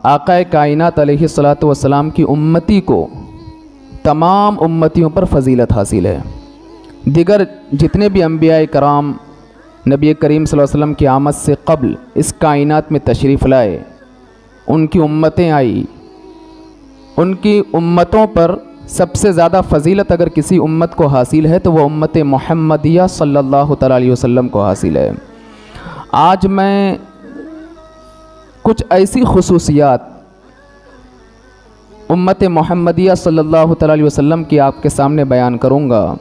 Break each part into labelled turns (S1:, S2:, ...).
S1: آقا کائنات علیہ الصلاۃ والسلام کی امتی کو تمام امتیوں پر فضیلت حاصل ہے۔ دیگر جتنے بھی انبیاء کرام نبی کریم صلی اللہ علیہ وسلم کی آمد سے قبل اس کائنات میں تشریف لائے، ان کی امتیں آئی، ان کی امتوں پر سب سے زیادہ فضیلت اگر کسی امت کو حاصل ہے تو وہ امت محمدیہ صلی اللہ تعالیٰ علیہ وسلم کو حاصل ہے۔ آج میں کچھ ایسی خصوصیات امت محمدیہ صلی اللہ تعالیٰ علیہ وسلم کی آپ کے سامنے بیان کروں گا۔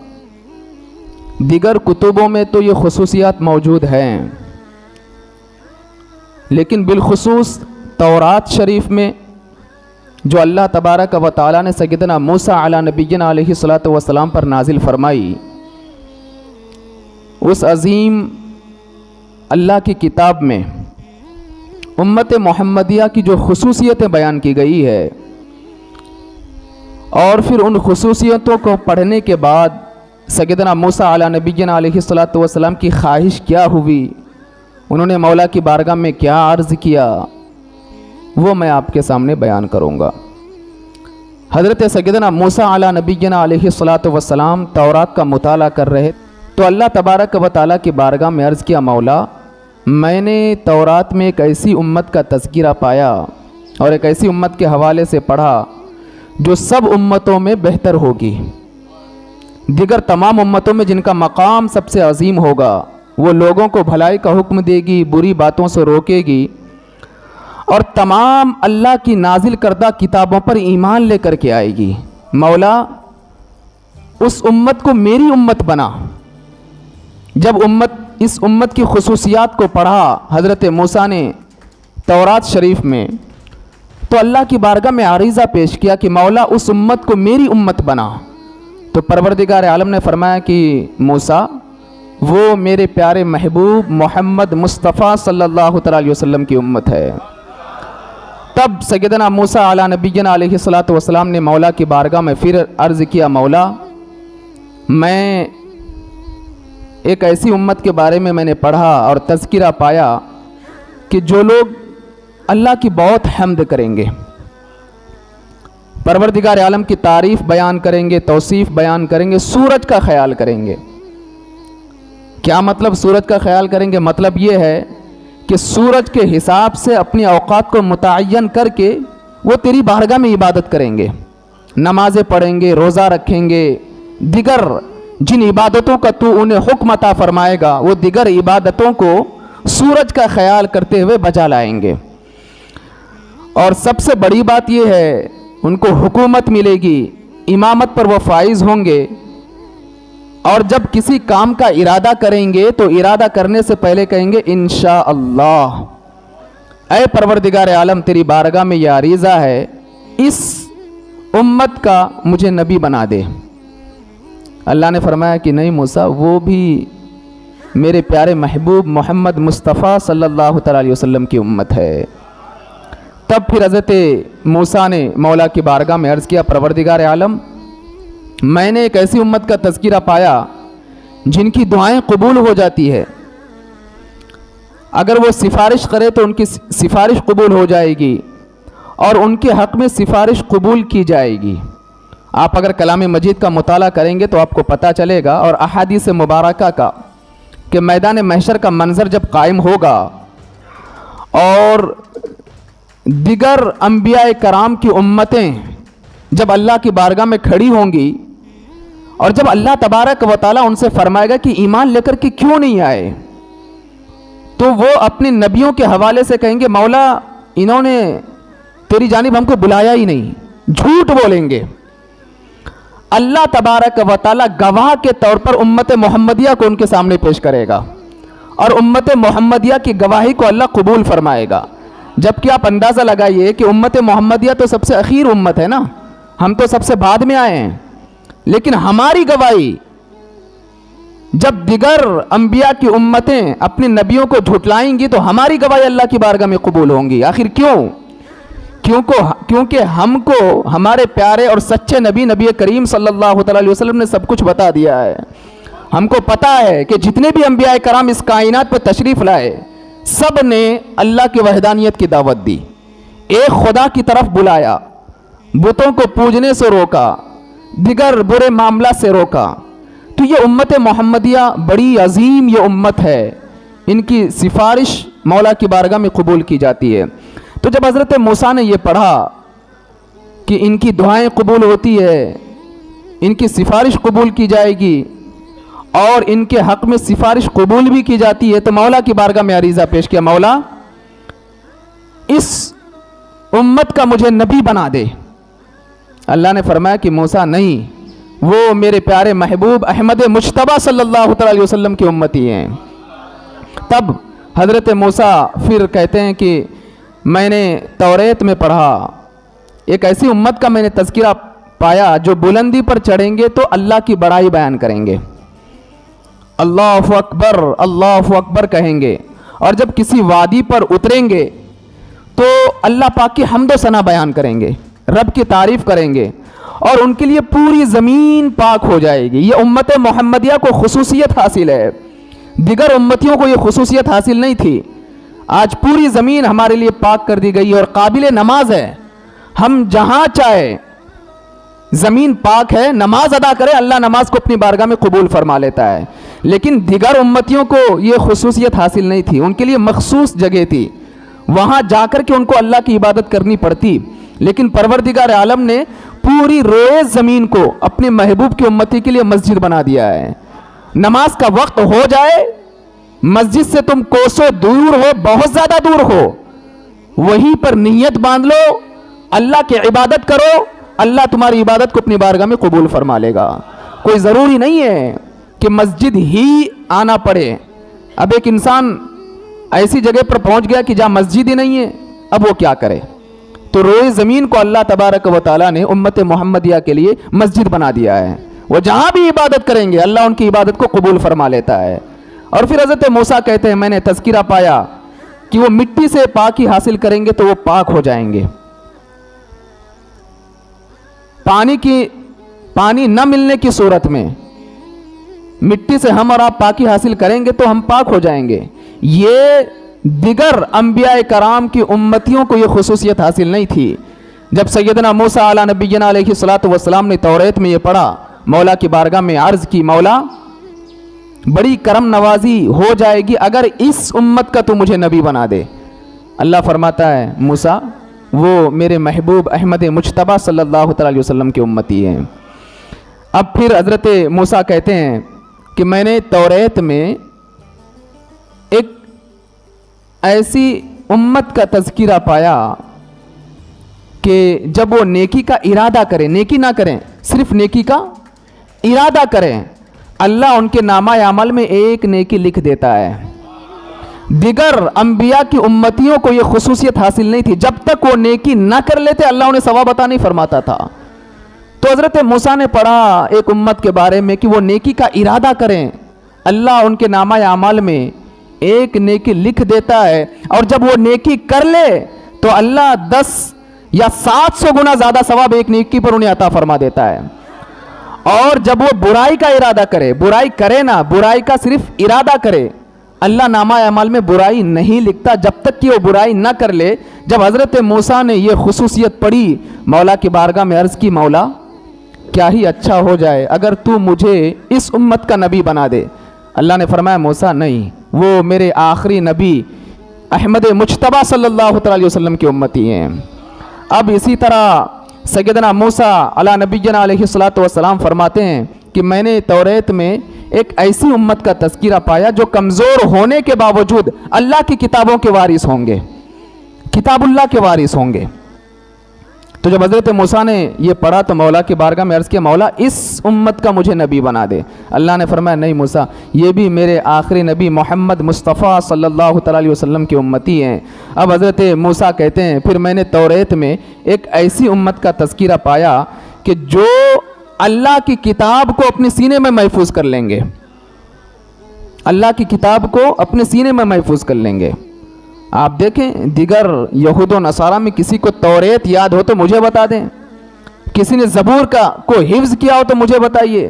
S1: دیگر کتبوں میں تو یہ خصوصیات موجود ہیں، لیکن بالخصوص تورات شریف میں جو اللہ تبارک و تعالیٰ نے سیدنا موسیٰ علی نبینا علیہ الصلاۃ والسلام پر نازل فرمائی، اس عظیم اللہ کی کتاب میں امت محمدیہ کی جو خصوصیتیں بیان کی گئی ہے، اور پھر ان خصوصیتوں کو پڑھنے کے بعد سیدنا موسیٰ علی نبینا علیہ الصلاۃ والسلام کی خواہش کیا ہوئی، انہوں نے مولا کی بارگاہ میں کیا عرض کیا، وہ میں آپ کے سامنے بیان کروں گا۔ حضرت سیدنا موسیٰ علی نبینا علیہ الصلاۃ والسلام تورات کا مطالعہ کر رہے تو اللہ تبارک و تعالیٰ کی بارگاہ میں عرض کیا، مولا میں نے تورات میں ایک ایسی امت کا تذکرہ پایا اور ایک ایسی امت کے حوالے سے پڑھا جو سب امتوں میں بہتر ہوگی، دیگر تمام امتوں میں جن کا مقام سب سے عظیم ہوگا، وہ لوگوں کو بھلائی کا حکم دے گی، بری باتوں سے روکے گی، اور تمام اللہ کی نازل کردہ کتابوں پر ایمان لے کر کے آئے گی۔ مولا اس امت کو میری امت بنا۔ جب اس امت کی خصوصیات کو پڑھا حضرت موسیٰ نے تورات شریف میں، تو اللہ کی بارگاہ میں عریضہ پیش کیا کہ مولا اس امت کو میری امت بنا۔ تو پروردگار عالم نے فرمایا کہ موسیٰ وہ میرے پیارے محبوب محمد مصطفیٰ صلی اللہ تعالیٰ علیہ وسلم کی امت ہے۔ تب سیدنا موسیٰ علی نبینا علیہ الصلاۃ والسلام نے مولا کی بارگاہ میں پھر عرض کیا، مولا میں ایک ایسی امت کے بارے میں نے پڑھا اور تذکرہ پایا کہ جو لوگ اللہ کی بہت حمد کریں گے، پروردگار عالم کی تعریف بیان کریں گے، توصیف بیان کریں گے، سورج کا خیال کریں گے۔ کیا مطلب سورج کا خیال کریں گے؟ مطلب یہ ہے کہ سورج کے حساب سے اپنی اوقات کو متعین کر کے وہ تیری بارگاہ میں عبادت کریں گے، نمازیں پڑھیں گے، روزہ رکھیں گے، دیگر جن عبادتوں کا تو انہیں حکم عطا فرمائے گا وہ دیگر عبادتوں کو سورج کا خیال کرتے ہوئے بجا لائیں گے۔ اور سب سے بڑی بات یہ ہے ان کو حکومت ملے گی، امامت پر وہ فائز ہوں گے، اور جب کسی کام کا ارادہ کریں گے تو ارادہ کرنے سے پہلے کہیں گے انشاءاللہ۔ اے پروردگار عالم تیری بارگاہ میں یہ عریضہ ہے، اس امت کا مجھے نبی بنا دے۔ اللہ نے فرمایا کہ نہیں موسیٰ، وہ بھی میرے پیارے محبوب محمد مصطفیٰ صلی اللہ تعالیٰ علیہ وسلم کی امت ہے۔ تب پھر حضرت موسیٰ نے مولا کی بارگاہ میں عرض کیا، پروردگار عالم میں نے ایک ایسی امت کا تذکرہ پایا جن کی دعائیں قبول ہو جاتی ہے، اگر وہ سفارش کرے تو ان کی سفارش قبول ہو جائے گی اور ان کے حق میں سفارش قبول کی جائے گی۔ آپ اگر کلام مجید کا مطالعہ کریں گے تو آپ کو پتہ چلے گا، اور احادیث مبارکہ کا کہ میدان محشر کا منظر جب قائم ہوگا اور دیگر انبیاء کرام کی امتیں جب اللہ کی بارگاہ میں کھڑی ہوں گی، اور جب اللہ تبارک و تعالیٰ ان سے فرمائے گا کہ ایمان لے کر کے کیوں نہیں آئے، تو وہ اپنے نبیوں کے حوالے سے کہیں گے مولا انہوں نے تیری جانب ہم کو بلایا ہی نہیں، جھوٹ بولیں گے۔ اللہ تبارک و تعالیٰ گواہ کے طور پر امت محمدیہ کو ان کے سامنے پیش کرے گا، اور امت محمدیہ کی گواہی کو اللہ قبول فرمائے گا۔ جبکہ آپ اندازہ لگائیے کہ امت محمدیہ تو سب سے اخیر امت ہے نا، ہم تو سب سے بعد میں آئے ہیں، لیکن ہماری گواہی جب دیگر انبیاء کی امتیں اپنے نبیوں کو جھٹلائیں گی تو ہماری گواہی اللہ کی بارگاہ میں قبول ہوں گی۔ آخر کیونکہ ہم کو ہمارے پیارے اور سچے نبی کریم صلی اللہ تعالیٰ علیہ وسلم نے سب کچھ بتا دیا ہے۔ ہم کو پتہ ہے کہ جتنے بھی انبیاء کرام اس کائنات پہ تشریف لائے سب نے اللہ کی وحدانیت کی دعوت دی، ایک خدا کی طرف بلایا، بتوں کو پوجنے سے روکا، دیگر برے معاملات سے روکا۔ تو یہ امت محمدیہ بڑی عظیم یہ امت ہے، ان کی سفارش مولا کی بارگاہ میں قبول کی جاتی ہے۔ تو جب حضرت موسیٰ نے یہ پڑھا کہ ان کی دعائیں قبول ہوتی ہے، ان کی سفارش قبول کی جائے گی اور ان کے حق میں سفارش قبول بھی کی جاتی ہے، تو مولا کی بارگاہ میں عریضہ پیش کیا، مولا اس امت کا مجھے نبی بنا دے۔ اللہ نے فرمایا کہ موسیٰ نہیں، وہ میرے پیارے محبوب احمد مجتبیٰ صلی اللہ تعالی وسلم کی امتی ہیں۔ تب حضرت موسیٰ پھر کہتے ہیں کہ میں نے توریت میں پڑھا، ایک ایسی امت کا میں نے تذکرہ پایا جو بلندی پر چڑھیں گے تو اللہ کی بڑائی بیان کریں گے، اللہ اکبر کہیں گے، اور جب کسی وادی پر اتریں گے تو اللہ پاک کی حمد و ثنا بیان کریں گے، رب کی تعریف کریں گے، اور ان کے لیے پوری زمین پاک ہو جائے گی۔ یہ امت محمدیہ کو خصوصیت حاصل ہے، دیگر امتیوں کو یہ خصوصیت حاصل نہیں تھی۔ آج پوری زمین ہمارے لیے پاک کر دی گئی ہے اور قابل نماز ہے، ہم جہاں چاہے، زمین پاک ہے، نماز ادا کرے، اللہ نماز کو اپنی بارگاہ میں قبول فرما لیتا ہے۔ لیکن دیگر امتیوں کو یہ خصوصیت حاصل نہیں تھی، ان کے لیے مخصوص جگہ تھی، وہاں جا کر کے ان کو اللہ کی عبادت کرنی پڑتی۔ لیکن پروردگار عالم نے پوری روئے زمین کو اپنے محبوب کی امتی کے لیے مسجد بنا دیا ہے۔ نماز کا وقت ہو جائے، مسجد سے تم کوسوں دور ہو، بہت زیادہ دور ہو، وہیں پر نیت باندھ لو، اللہ کی عبادت کرو، اللہ تمہاری عبادت کو اپنی بارگاہ میں قبول فرما لے گا۔ کوئی ضروری نہیں ہے کہ مسجد ہی آنا پڑے۔ اب ایک انسان ایسی جگہ پر پہنچ گیا کہ جہاں مسجد ہی نہیں ہے، اب وہ کیا کرے؟ تو روئے زمین کو اللہ تبارک و تعالیٰ نے امت محمدیہ کے لیے مسجد بنا دیا ہے، وہ جہاں بھی عبادت کریں گے اللہ ان کی عبادت کو قبول فرما لیتا ہے۔ اور پھر حضرت موسیٰ کہتے ہیں میں نے تذکرہ پایا کہ وہ مٹی سے پاکی حاصل کریں گے تو وہ پاک ہو جائیں گے، پانی نہ ملنے کی صورت میں مٹی سے ہم اور آپ پاکی حاصل کریں گے تو ہم پاک ہو جائیں گے۔ یہ دیگر انبیاء کرام کی امتیوں کو یہ خصوصیت حاصل نہیں تھی۔ جب سیدنا موسیٰ علیہ نبینا علیہ الصلوۃ والسلام نے توریت میں یہ پڑھا، مولا کی بارگاہ میں عرض کی، مولا بڑی کرم نوازی ہو جائے گی اگر اس امت کا تو مجھے نبی بنا دے۔ اللہ فرماتا ہے موسیٰ وہ میرے محبوب احمد مجتبیٰ صلی اللہ علیہ وسلم کی امتی ہیں۔ اب پھر حضرت موسیٰ کہتے ہیں کہ میں نے توریت میں ایک ایسی امت کا تذکرہ پایا کہ جب وہ نیکی کا ارادہ کریں، نیکی نہ کریں، صرف نیکی کا ارادہ کریں، اللہ ان کے نامہ عمل میں ایک نیکی لکھ دیتا ہے۔ دیگر انبیاء کی امتیوں کو یہ خصوصیت حاصل نہیں تھی، جب تک وہ نیکی نہ کر لیتے اللہ انہیں ثواب عطا نہیں فرماتا تھا۔ تو حضرت موسیٰ نے پڑھا ایک امت کے بارے میں کہ وہ نیکی کا ارادہ کریں، اللہ ان کے نامہ اعمال میں ایک نیکی لکھ دیتا ہے، اور جب وہ نیکی کر لے تو اللہ 10 یا 700 گنا زیادہ ثواب ایک نیکی پر انہیں عطا فرما دیتا ہے۔ اور جب وہ برائی کا ارادہ کرے، برائی کرے نہ، برائی کا صرف ارادہ کرے، اللہ نامہ اعمال میں برائی نہیں لکھتا جب تک کہ وہ برائی نہ کر لے۔ جب حضرت موسیٰ نے یہ خصوصیت پڑھی، مولا کی بارگاہ میں عرض کی، مولا کیا ہی اچھا ہو جائے اگر تو مجھے اس امت کا نبی بنا دے۔ اللہ نے فرمایا موسیٰ نہیں، وہ میرے آخری نبی احمد مجتبیٰ صلی اللہ علیہ وسلم کی امتی ہیں۔ اب اسی طرح سیدنا موسیٰ علیہ نبینا علیہ الصلوۃ والسلام فرماتے ہیں کہ میں نے توریت میں ایک ایسی امت کا تذکرہ پایا جو کمزور ہونے کے باوجود اللہ کی کتابوں کے وارث ہوں گے، کتاب اللہ کے وارث ہوں گے۔ تو جب حضرت موسیٰ نے یہ پڑھا تو مولا کی بارگاہ میں عرض کیا، مولا اس امت کا مجھے نبی بنا دے۔ اللہ نے فرمایا نہیں موسیٰ، یہ بھی میرے آخری نبی محمد مصطفیٰ صلی اللہ تعالی علیہ وسلم کی امتی ہیں۔ اب حضرت موسیٰ کہتے ہیں پھر میں نے توریت میں ایک ایسی امت کا تذکرہ پایا کہ جو اللہ کی کتاب کو اپنے سینے میں محفوظ کر لیں گے، اللہ کی کتاب کو اپنے سینے میں محفوظ کر لیں گے۔ آپ دیکھیں دیگر یہود و نصارہ میں کسی کو توریت یاد ہو تو مجھے بتا دیں، کسی نے زبور کو حفظ کیا ہو تو مجھے بتائیے،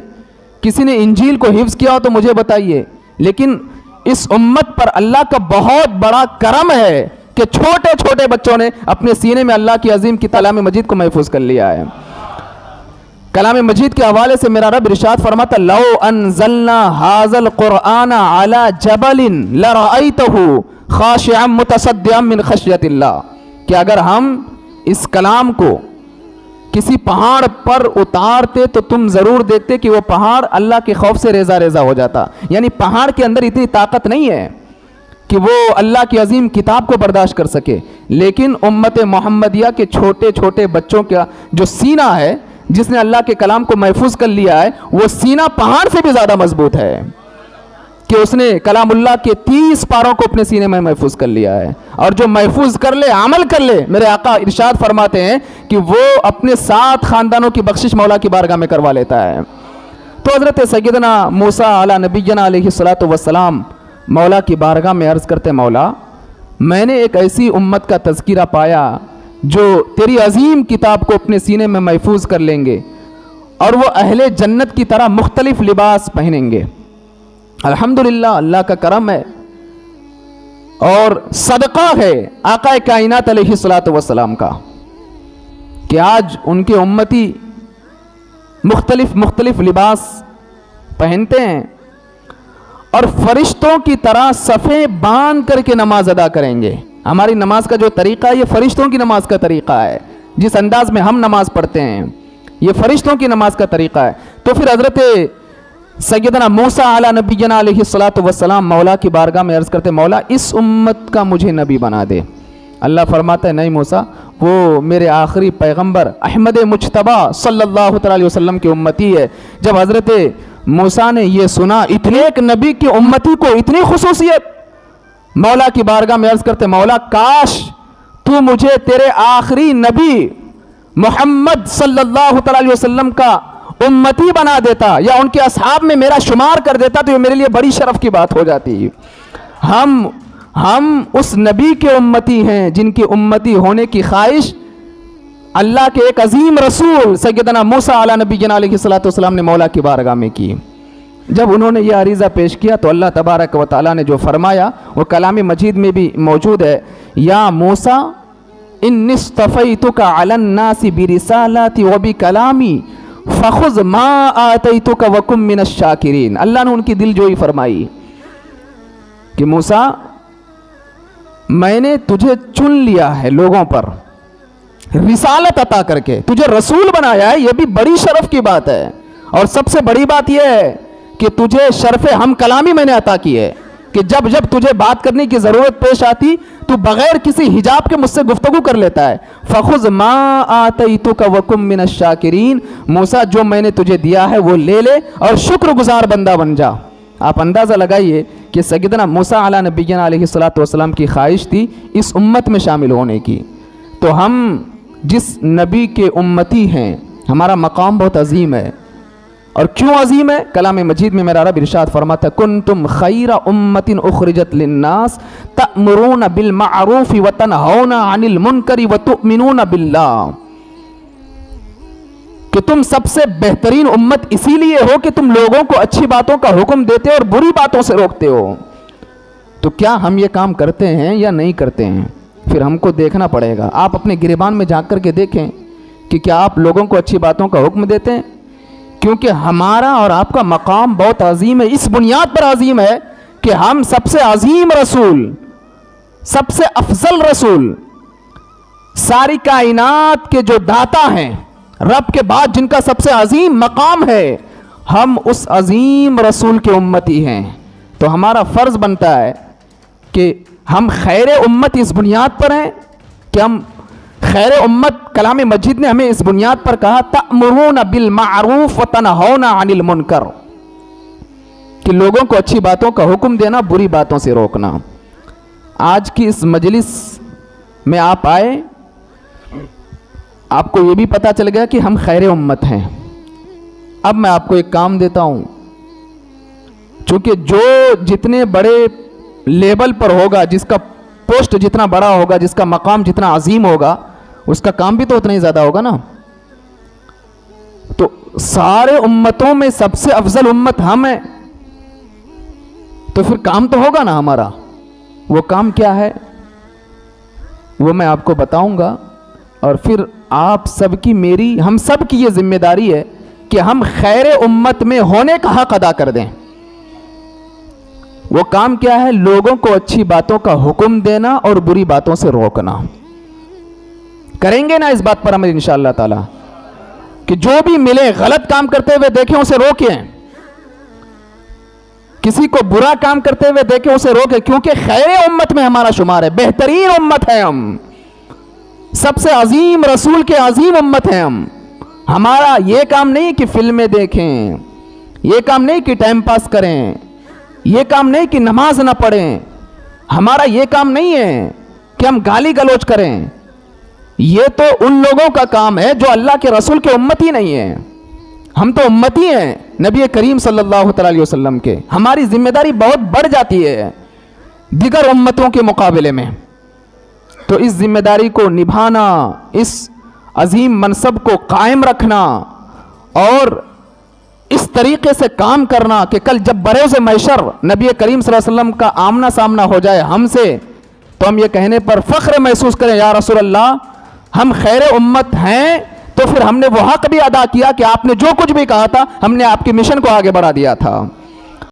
S1: کسی نے انجیل کو حفظ کیا ہو تو مجھے بتائیے۔ لیکن اس امت پر اللہ کا بہت بڑا کرم ہے کہ چھوٹے چھوٹے بچوں نے اپنے سینے میں اللہ کی عظیم کی کلام مجید کو محفوظ کر لیا ہے۔ کلام مجید کے حوالے سے میرا رب ارشاد فرماتا لو انزلنا هذا القرآن على جبل لرأيته خاشعا متصدعا من خشیت اللہ، کہ اگر ہم اس کلام کو کسی پہاڑ پر اتارتے تو تم ضرور دیکھتے کہ وہ پہاڑ اللہ کے خوف سے ریزہ ریزہ ہو جاتا۔ یعنی پہاڑ کے اندر اتنی طاقت نہیں ہے کہ وہ اللہ کی عظیم کتاب کو برداشت کر سکے، لیکن امت محمدیہ کے چھوٹے چھوٹے بچوں کا جو سینہ ہے، جس نے اللہ کے کلام کو محفوظ کر لیا ہے، وہ سینہ پہاڑ سے بھی زیادہ مضبوط ہے کہ اس نے کلام اللہ کے 30 پاروں کو اپنے سینے میں محفوظ کر لیا ہے۔ اور جو محفوظ کر لے، عمل کر لے، میرے آقا ارشاد فرماتے ہیں کہ وہ اپنے 7 خاندانوں کی بخشش مولا کی بارگاہ میں کروا لیتا ہے۔ تو حضرت سیدنا موسیٰ علی نبینا علیہ الصلوۃ والسلام مولا کی بارگاہ میں عرض کرتے، مولا میں نے ایک ایسی امت کا تذکرہ پایا جو تیری عظیم کتاب کو اپنے سینے میں محفوظ کر لیں گے، اور وہ اہل جنت کی طرح مختلف لباس پہنیں گے۔ الحمدللہ، اللہ کا کرم ہے اور صدقہ ہے آقا کائنات علیہ الصلوۃ والسلام کا کہ آج ان کے امتی مختلف لباس پہنتے ہیں اور فرشتوں کی طرح صفیں باندھ کر کے نماز ادا کریں گے۔ ہماری نماز کا جو طریقہ ہے، یہ فرشتوں کی نماز کا طریقہ ہے۔ جس انداز میں ہم نماز پڑھتے ہیں، یہ فرشتوں کی نماز کا طریقہ ہے۔ تو پھر حضرت سیدنا موسیٰ علی نبینا علیہ الصلوۃ والسلام مولا کی بارگاہ میں عرض کرتے، مولا اس امت کا مجھے نبی بنا دے۔ اللہ فرماتا ہے نہیں موسیٰ، وہ میرے آخری پیغمبر احمد مجتبیٰ صلی اللہ علیہ وسلم کی امتی ہے۔ جب حضرت موسیٰ نے یہ سنا، اتنے ایک نبی کی امتی کو اتنی خصوصیت، مولا کی بارگاہ میں عرض کرتے، مولا کاش تو مجھے تیرے آخری نبی محمد صلی اللہ علیہ وسلم کا امتی بنا دیتا یا ان کے اصحاب میں میرا شمار کر دیتا تو یہ میرے لیے بڑی شرف کی بات ہو جاتی۔ ہم اس نبی کے امتی ہیں جن کی امتی ہونے کی خواہش اللہ کے ایک عظیم رسول سیدنا موسیٰ علی نبینا علیہ الصلوۃ والسلام نے مولا کی بارگاہ میں کی۔ جب انہوں نے یہ عریضہ پیش کیا تو اللہ تبارک و تعالیٰ نے جو فرمایا وہ کلام مجید میں بھی موجود ہے، یا موسیٰ انی اصطفیتک علی الناس برسالاتی وبکلامی فخذ ما آتیتک وکن من الشاکرین۔ اللہ نے ان کی دل جوئی فرمائی کہ موسیٰ میں نے تجھے چن لیا ہے لوگوں پر، رسالت عطا کر کے تجھے رسول بنایا ہے، یہ بھی بڑی شرف کی بات ہے۔ اور سب سے بڑی بات یہ ہے کہ تجھے شرف ہم کلامی میں نے عطا کی ہے کہ جب جب تجھے بات کرنے کی ضرورت پیش آتی تو بغیر کسی حجاب کے مجھ سے گفتگو کر لیتا ہے۔ فَخُذْ مَا آتَيْتُكَ وَكُن مِّنَ الشَّاكِرِينَ، موسیٰ جو میں نے تجھے دیا ہے وہ لے لے اور شکر گزار بندہ بن جا۔ آپ اندازہ لگائیے کہ سیدنا موسیٰ علی نبینا علیہ الصلوۃ والسلام کی خواہش تھی اس امت میں شامل ہونے کی۔ تو ہم جس نبی کے امتی ہیں ہمارا مقام بہت عظیم ہے۔ اور کیوں عظیم ہے؟ کلام مجید میں میرا رب ارشاد فرماتا ہے کنتم خیر امت اخرجت للناس تأمرون بالمعروف وتنہون عن المنکر وتؤمنون باللہ، کہ تم سب سے بہترین امت اسی لیے ہو کہ تم لوگوں کو اچھی باتوں کا حکم دیتے اور بری باتوں سے روکتے ہو۔ تو کیا ہم یہ کام کرتے ہیں یا نہیں کرتے ہیں؟ پھر ہم کو دیکھنا پڑے گا۔ آپ اپنے گریبان میں جھانک کر کے دیکھیں کہ کیا آپ لوگوں کو اچھی باتوں کا حکم دیتے ہیں؟ کیونکہ ہمارا اور آپ کا مقام بہت عظیم ہے، اس بنیاد پر عظیم ہے کہ ہم سب سے عظیم رسول، سب سے افضل رسول، ساری کائنات کے جو داتا ہیں، رب کے بعد جن کا سب سے عظیم مقام ہے، ہم اس عظیم رسول کے امتی ہیں۔ تو ہمارا فرض بنتا ہے کہ ہم خیر امت اس بنیاد پر ہیں کہ ہم خیر امت، کلام مجید نے ہمیں اس بنیاد پر کہا تأمرون بالمعروف وتنہون عن المنکر، کہ لوگوں کو اچھی باتوں کا حکم دینا، بری باتوں سے روکنا۔ آج کی اس مجلس میں آپ آئے، آپ کو یہ بھی پتہ چل گیا کہ ہم خیر امت ہیں۔ اب میں آپ کو ایک کام دیتا ہوں، چونکہ جو جتنے بڑے لیبل پر ہوگا، جس کا پوسٹ جتنا بڑا ہوگا، جس کا مقام جتنا عظیم ہوگا، اس کا کام بھی تو اتنا ہی زیادہ ہوگا نا۔ تو سارے امتوں میں سب سے افضل امت ہم ہیں، تو پھر کام تو ہوگا نا ہمارا۔ وہ کام کیا ہے؟ وہ میں آپ کو بتاؤں گا، اور پھر آپ سب کی، میری، ہم سب کی یہ ذمہ داری ہے کہ ہم خیر امت میں ہونے کا حق ادا کر دیں۔ وہ کام کیا ہے؟ لوگوں کو اچھی باتوں کا حکم دینا اور بری باتوں سے روکنا۔ کریں گے نا اس بات پر عمل انشاءاللہ تعالی، کہ جو بھی ملے غلط کام کرتے ہوئے دیکھیں اسے روکیں، کسی کو برا کام کرتے ہوئے دیکھیں اسے روکیں، کیونکہ خیر امت میں ہمارا شمار ہے، بہترین امت ہے ہم، سب سے عظیم رسول کے عظیم امت ہیں ہم۔ ہمارا یہ کام نہیں کہ فلمیں دیکھیں، یہ کام نہیں کہ ٹائم پاس کریں، یہ کام نہیں کہ نماز نہ پڑھیں، ہمارا یہ کام نہیں ہے کہ ہم گالی گلوچ کریں۔ یہ تو ان لوگوں کا کام ہے جو اللہ کے رسول کے امتی نہیں ہیں، ہم تو امتی ہیں نبی کریم صلی اللہ علیہ وسلم کے۔ ہماری ذمہ داری بہت بڑھ جاتی ہے دیگر امتوں کے مقابلے میں، تو اس ذمہ داری کو نبھانا، اس عظیم منصب کو قائم رکھنا اور اس طریقے سے کام کرنا کہ کل جب بروز محشر نبی کریم صلی اللہ علیہ وسلم کا آمنا سامنا ہو جائے ہم سے، تو ہم یہ کہنے پر فخر محسوس کریں، یا رسول اللہ ہم خیر امت ہیں، تو پھر ہم نے وہ حق بھی ادا کیا کہ آپ نے جو کچھ بھی کہا تھا ہم نے آپ کی مشن کو آگے بڑھا دیا تھا۔